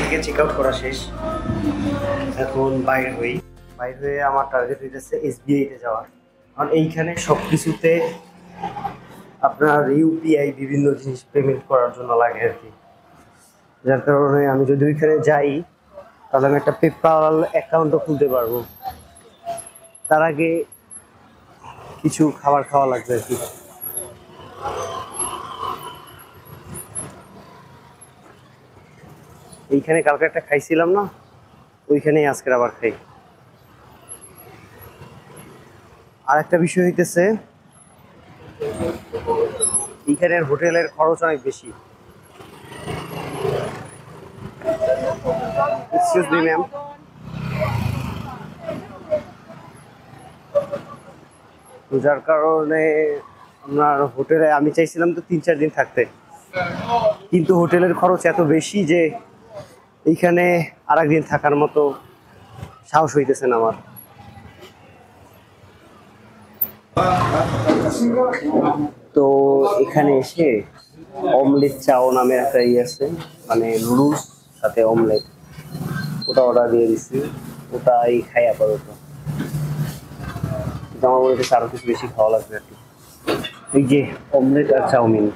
থেকে check out করা শেষ, এখন বাইর হয়ে আমার টার্গেট হইতেছে SBI-তে যাওয়ার। কারণ এইখানে সব কিছুতে আপনার ইউপিআই বিভিন্ন জিনিস পেমেন্ট করার জন্য লাগে আর কি, যার কারণে আমি যদি ওইখানে যাই তাহলে আমি একটা পেপ্যাল অ্যাকাউন্টও খুলতে পারবো। তার আগে কিছু খাবার খাওয়া লাগবে আর কি। এইখানে কালকে একটা খাইছিলাম না, ওইখানেই আজকের আবার খাই। আর একটা বিষয় হইতেছে এইখানের হোটেলের খরচ অনেক বেশি। এক্সকিউজ মি ম্যাম, যার কারণে আপনার হোটেলে আমি চাইছিলাম তো 3-4 দিন থাকতে, কিন্তু হোটেলের খরচ এত বেশি যে এইখানে আর একদিন থাকার মতো সাহস হইতেছে না আমার। তো এখানে এসে অমলেট চাও নামে একটা ইয়ে আছে, মানে নুডলস সাথে অমলেট, ওটা অর্ডার দিয়ে দিচ্ছি। ওটাই খাই আপাতত, কিন্তু আমার মনে হচ্ছে আরো কিছু বেশি খাওয়া লাগবে আর কি। এই যে অমলেট আর চাউমিন।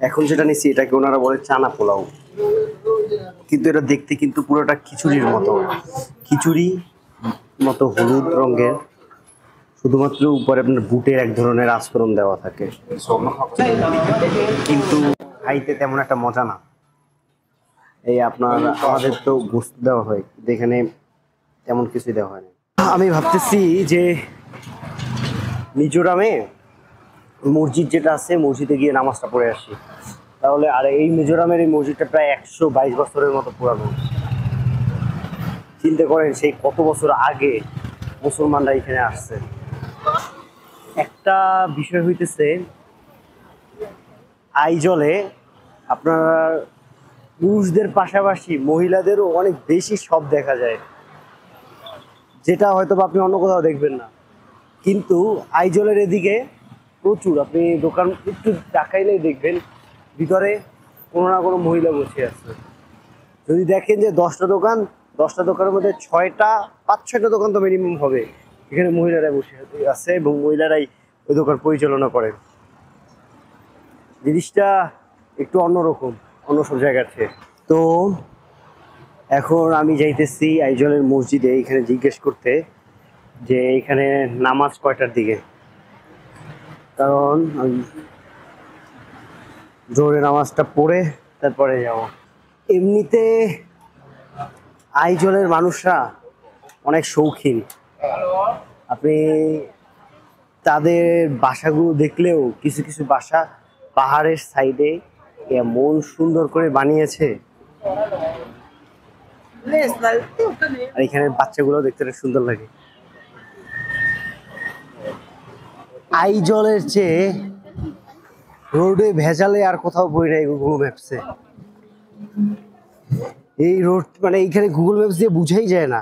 এখন যেটা নিচ্ছি এটাকে ওনারা বলে চানা পোলাও, কিন্তু এটা দেখতে কিন্তু পুরোটা খিচুড়ির মতো, খিচুড়ি মতো হলুদ রঙের, শুধুমাত্র উপরে আপনার বুটের এক ধরনের আস্তরণ দেওয়া থাকে, কিন্তু খাইতে তেমন একটা মজা না। এই আপনার আমাদের তো গোস্ত দেওয়া হয়, এখানে তেমন কিছুই দেওয়া হয় না। আমি ভাবতেছি যে মিজোরামে মসজিদ যেটা আছে, মসজিদে গিয়ে নামাজটা পড়ে আসি তাহলে। আর এই মিজোরামের এই মসজিদটা প্রায় 122 বছরের মতো পুরানো। চিন্তা করেন সেই কত বছর আগে মুসলমানরা এখানে আসছে। একটা বিষয় হইতেছে আইজলে আপনার পুরুষদের পাশাপাশি মহিলাদেরও অনেক বেশি সব দেখা যায়, যেটা হয়তো আপনি অন্য কোথাও দেখবেন না। কিন্তু আইজলের এদিকে প্রচুর, আপনি দোকান একটু তাকাইলেই দেখবেন ভিতরে কোনো না কোনো মহিলা বসে আছে। যদি দেখেন যে 10টা দোকানের মধ্যে 5-6টা দোকান তো মিনিমাম হবে, এখানে মহিলারা বসে আছে এবং মহিলারাই ওই দোকান পরিচালনা করেন। জিনিসটা একটু অন্যরকম অন্য সব জায়গার চেয়ে। তো এখন আমি যাইতেছি আইজলের মসজিদে, এখানে জিজ্ঞেস করতে যে এখানে নামাজ কয়টার দিকে, কারণ আমি জোরে নামাজটা পড়ে তারপরে যাব। এমনিতে আইজলের মানুষরা অনেক শৌখিন, আপনি তাদের বাসাগুলো দেখলেও কিছু কিছু বাসা পাহাড়ের সাইডে এমন সুন্দর করে বানিয়েছে, আর এখানে বাচ্চাগুলো দেখতে সুন্দর লাগে। আইজলের চেয়ে রোডে ভেজালে আর কোথাও বই নাই গুগল ম্যাপসে। এই রোড মানে এইখানে গুগল ম্যাপস দিয়ে বুঝাই যায় না,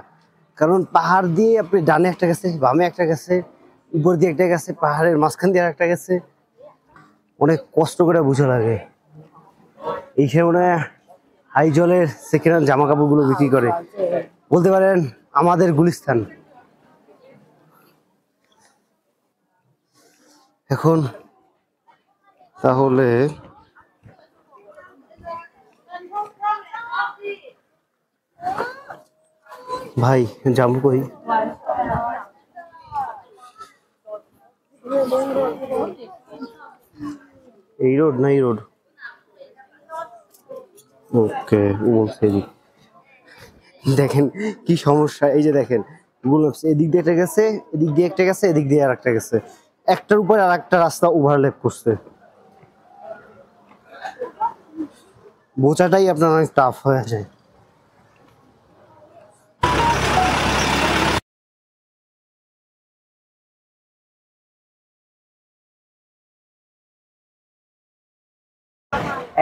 কারণ পাহাড় দিয়ে আপনি ডানে একটা গেছে, বামে একটা গেছে, উপর দিয়ে একটা গেছে, পাহাড়ের মাঝখান দিয়ে একটা গেছে, অনেক কষ্ট করে বুঝা লাগে। এইখানে মনে হয় আইজলের সেকেন্ড হ্যান্ড জামা কাপড়গুলো বিক্রি করে, বলতে পারেন আমাদের গুলিস্তান। এখন তাহলে ভাই যাবো কই? এই রোড না এই রোড? ওকে, বলছে দেখেন কি সমস্যা। এই যে দেখেন গুগল ম্যাপস, এদিক দিয়ে একটা গেছে, এদিক দিয়ে একটা গেছে, এদিক দিয়ে আর একটা গেছে, একটার উপরে আর একটা রাস্তা ওভারল্যাপ করছে। বোঝাটাই আপনার অনেক টাফ হয়ে যায়।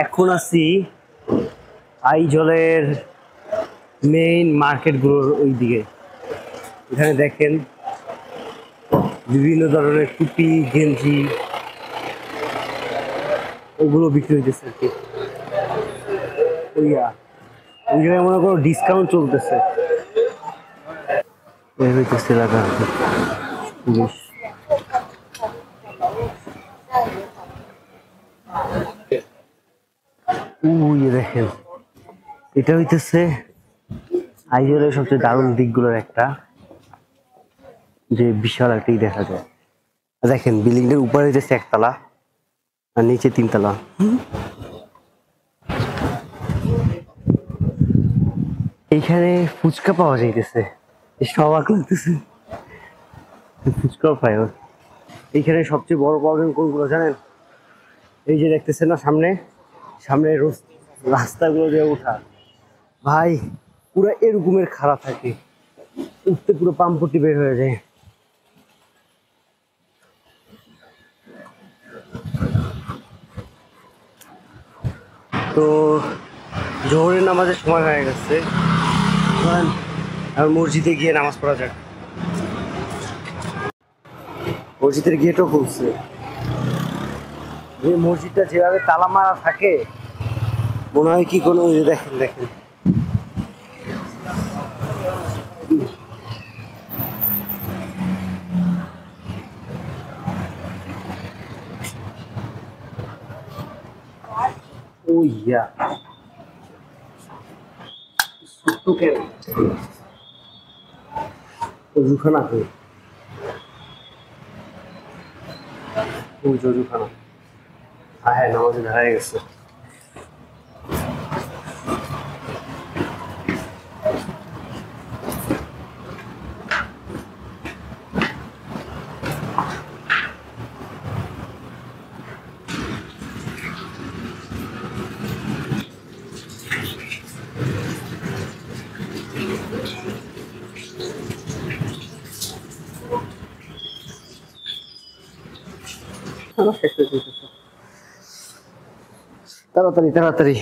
এখন আছি আইজলের মেইন মার্কেটগুলোর ওই দিকে। এখানে দেখেন বিভিন্ন ধরনের টুপি গেঞ্জি ওগুলো বিক্রি হইতেছে আর কি। ওইয়া ওই জায়গায় মনে করো ডিসকাউন্ট চলতেছে। এই হইতেছে এলাকা আর কি। বেশ ওই যে দেখেন, এটা হইতেছে আইজলের সবচেয়ে দারুণ দিকগুলোর একটা, যে বিশাল একটাই দেখা যায়। দেখেন বিল্ডিং এর উপরে হইতেছে একতলা আর নিচে তিনতলা। এইখানে ফুচকা পাওয়া যাইতেছে, সবাক লাগতেছে, ফুচকাও পাই। এইখানে সবচেয়ে বড় প্রবলেম কোনগুলো জানেন? এই যে দেখতেছেন না সামনে সামনে রাস্তাগুলো দিয়ে ওঠা, ভাই পুরো এরকমের খারাপ থাকে, উঠতে পুরো পাম্পটি বের হয়ে যায়। তো জোহরের নামাজের সময় হয়ে গেছে, আর মসজিদে গিয়ে নামাজ পড়া যাক। মসজিদের গেটও খুলছে। যে মসজিদটা যেভাবে তালা মারা থাকে মনে হয় কি কোনো, ওই যে দেখেন দেখেন ওই ইয়া ছোট্ট কেন অজুখানা কই, ওই যে অজুখানা। হ্যাঁ নামাজে দাঁড়ায় গেছে। তাড়াতাড়ি তাড়াতাড়ি।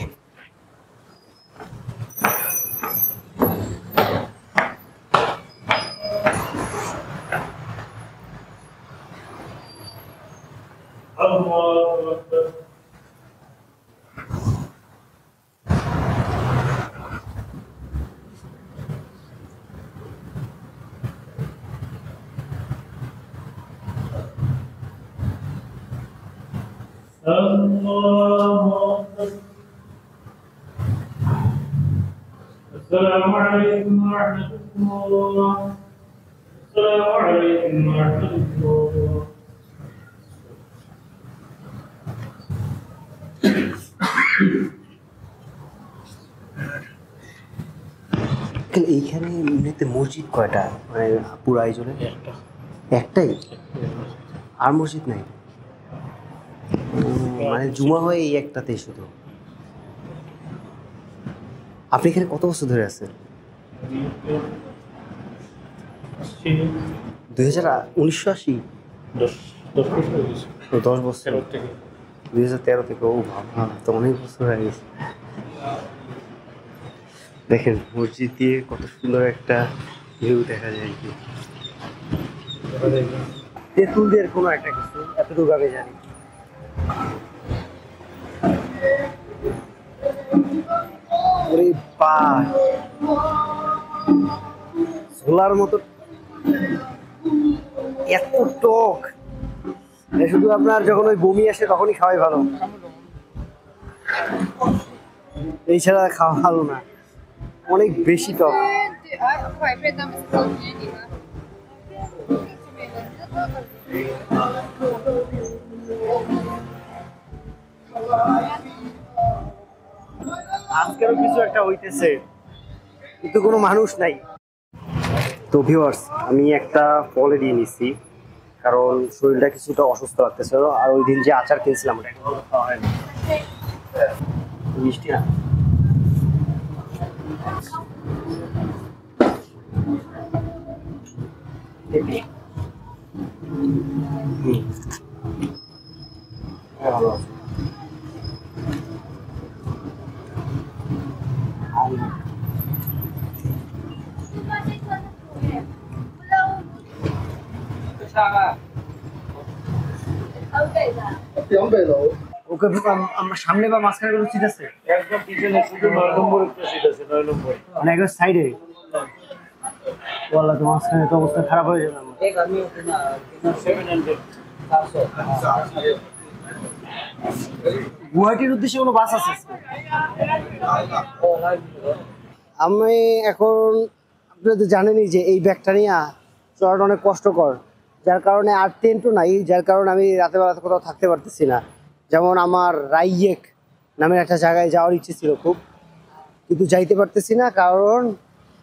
السلام عليكم ورحمة الله. السلام عليكم ورحمة الله. এইখানে এমনিতে মসজিদ কয়টা, মানে পুরো আইজলে? একটাই, আর মসজিদ নাই? মানে জুমা হয় এই একটাতেই শুধু? আপনি এখানে কত বছর ধরে আছেন? 1980? 10 বছর, 2013 থেকে। ও বাবা, তো অনেক বছর হয়ে গেছে। দেখেন মসজিদ দিয়ে কত সুন্দর একটা ভিউ দেখা যায় কি। তেঁতুলদের কোনো একটা কিছু, এতটুকু আমি জানি। ওরে বা, ছোলার মতো এত টক, শুধু আপনার যখন ওই বমি আসে তখনই খাওয়াই ভালো, এই ছাড়া খাওয়া ভালো না, অনেক বেশি টক। আজকেও কিছু একটা হইতেছে কিন্তু কোনো মানুষ নাই। তো ভিউয়ার্স, আমি একটা ফলে দিয়ে নিচ্ছি কারণ শরীরটা কিছুটা অসুস্থ লাগতেছে, আর ওই দিন যে আচার কিনছিলাম ওটা এখন খাওয়া হয়নি। মিষ্টি না? ভালো আছে। ওকে আমার সামনে বা মাঝখানে কোনো সিট আছে? একদম পিছনে শুধু 9 নম্বর একটা সিট আছে, 9 নম্বর। মানে একদম সাইডে? ওয়াল্লাহ, তো মাঝখানে তো অবস্থা খারাপ হয়ে যাবে আমার। 700। গুয়াহাটির উদ্দেশ্যে কোনো বাস আছে? আমি এখন, আপনি তো জানেনই যে এই ব্যাগটা নিয়ে চলাটা অনেক কষ্টকর, যার কারণে আর টেন্টও নাই, যার কারণে আমি রাতে বেলাতে কোথাও থাকতে পারতেছি না। যেমন আমার রাইয়েক নামের একটা জায়গায় যাওয়ার ইচ্ছে ছিল খুব, কিন্তু যাইতে পারতেছি না কারণ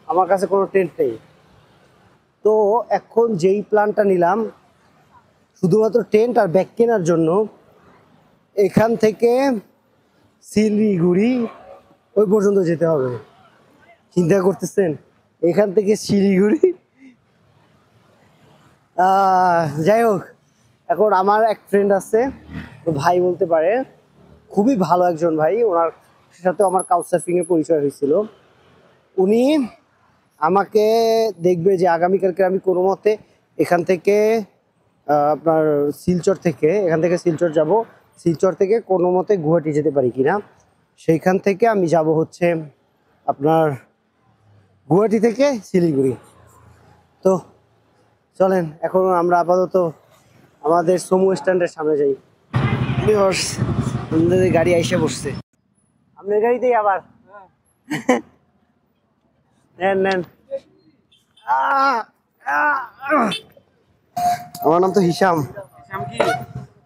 আমার কাছে কোনো টেন্ট নেই। তো এখন যেই প্ল্যানটা নিলাম শুধুমাত্র টেন্ট আর ব্যাগ কেনার জন্য, এখান থেকে শিলিগুড়ি ওই পর্যন্ত যেতে হবে। চিন্তা করতেছেন, এখান থেকে শিলিগুড়ি। যাই হোক, এখন আমার এক ফ্রেন্ড আছে, তো ভাই বলতে পারে, খুবই ভালো একজন ভাই, ওনার সাথে আমার কাউচসার্ফিংয়ে পরিচয় হয়েছিল। উনি আমাকে দেখবে যে আগামীকালকে আমি কোনো মতে এখান থেকে আপনার এখান থেকে শিলচর যাব, শিলচর থেকে কোনো মতে গুয়াহাটি যেতে পারি কিনা। সেইখান থেকে আমি যাব হচ্ছে আপনার গুয়াহাটি থেকে শিলিগুড়ি। তো চলেন এখন আমরা আপাতত আমাদের সমু স্ট্যান্ডের সামনে যাই। আমাদের গাড়ি আইসা বসছে, আপনার গাড়িতেই আবার নেন নেন। আমার নাম তো হিসাম।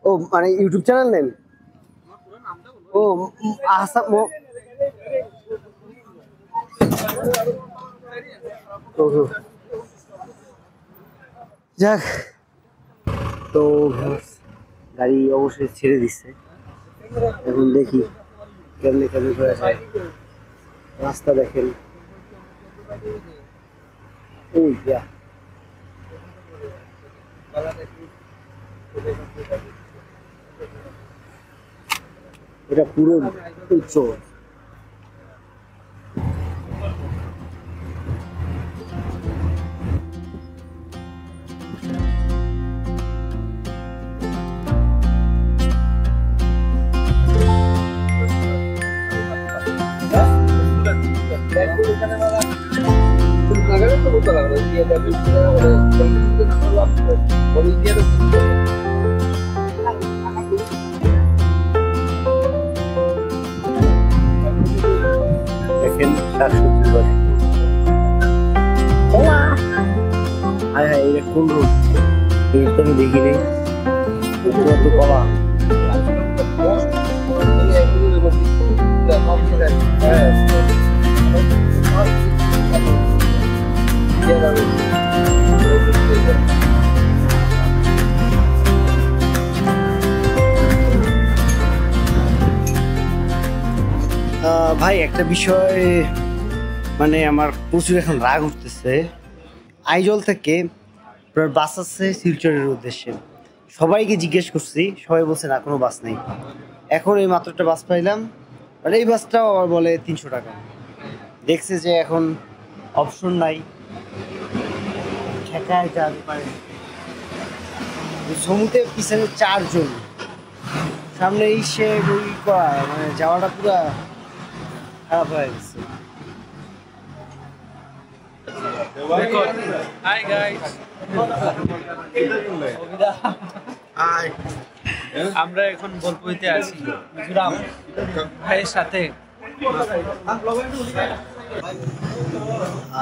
ও মানে ইউটিউব চ্যানেল নেন? ও আসাম। যাক, তো গাড়ি অবশ্যই ছেড়ে দিচ্ছে, এখন দেখি কেমনে কেমনে করে যায়। রাস্তা দেখেন, ওই যা এটা পুরো উচ্চ। দেখেন শাকসবজি বাজার। হ্যাঁ হ্যাঁ, এটা কোন রোড? এটা আমি দেখি নেই। কত কলা! ভাই একটা বিষয় মানে আমার প্রচুর এখন রাগ উঠতেছে। আইজল থেকে বাস আছে শিলচরের উদ্দেশ্যে, সবাইকে জিজ্ঞেস করছি, সবাই বলছে না কোনো বাস নেই। এখন এই মাত্র একটা বাস পাইলাম, আর এই বাসটাও আবার বলে 300 টাকা। দেখছে যে এখন অপশন নাই, ঠেকায় যেতে পারে। সমুদ্রে পিছনে 4 জন, সামনে এসে ওই করা মানে যাওয়াটা পুরো খারাপ হয়ে গেছে। Hi guys. Hi. আমরা এখন বলপুইতে আছি মিজোরাম ভাইয়ের সাথে।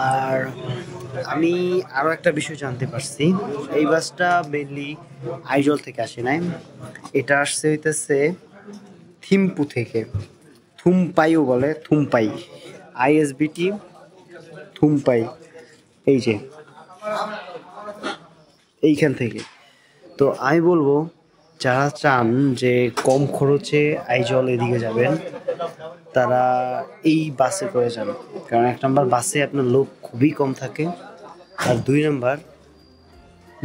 আর আমি আরো একটা বিষয় জানতে পারছি, এই বাসটা মেনলি আইজল থেকে আসে নাই, এটা আসছে হইতেছে থিম্পু থেকে, থুমপাইও বলে, থুমপাই, ISBT থুমপাই, এই যে এইখান থেকে। তো আমি বলবো যারা চান যে কম খরচে আইজল এদিকে যাবেন, তারা এই বাসে করে যান। কারণ 1 নম্বর বাসে আপনার লোক খুবই কম থাকে, আর 2 নম্বর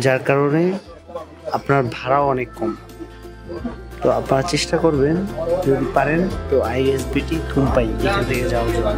যার কারণে আপনার ভাড়াও অনেক কম। তো আপনারা চেষ্টা করবেন যদি পারেন তো ISBT থুমপাই এখান থেকে যাওয়ার জন্য।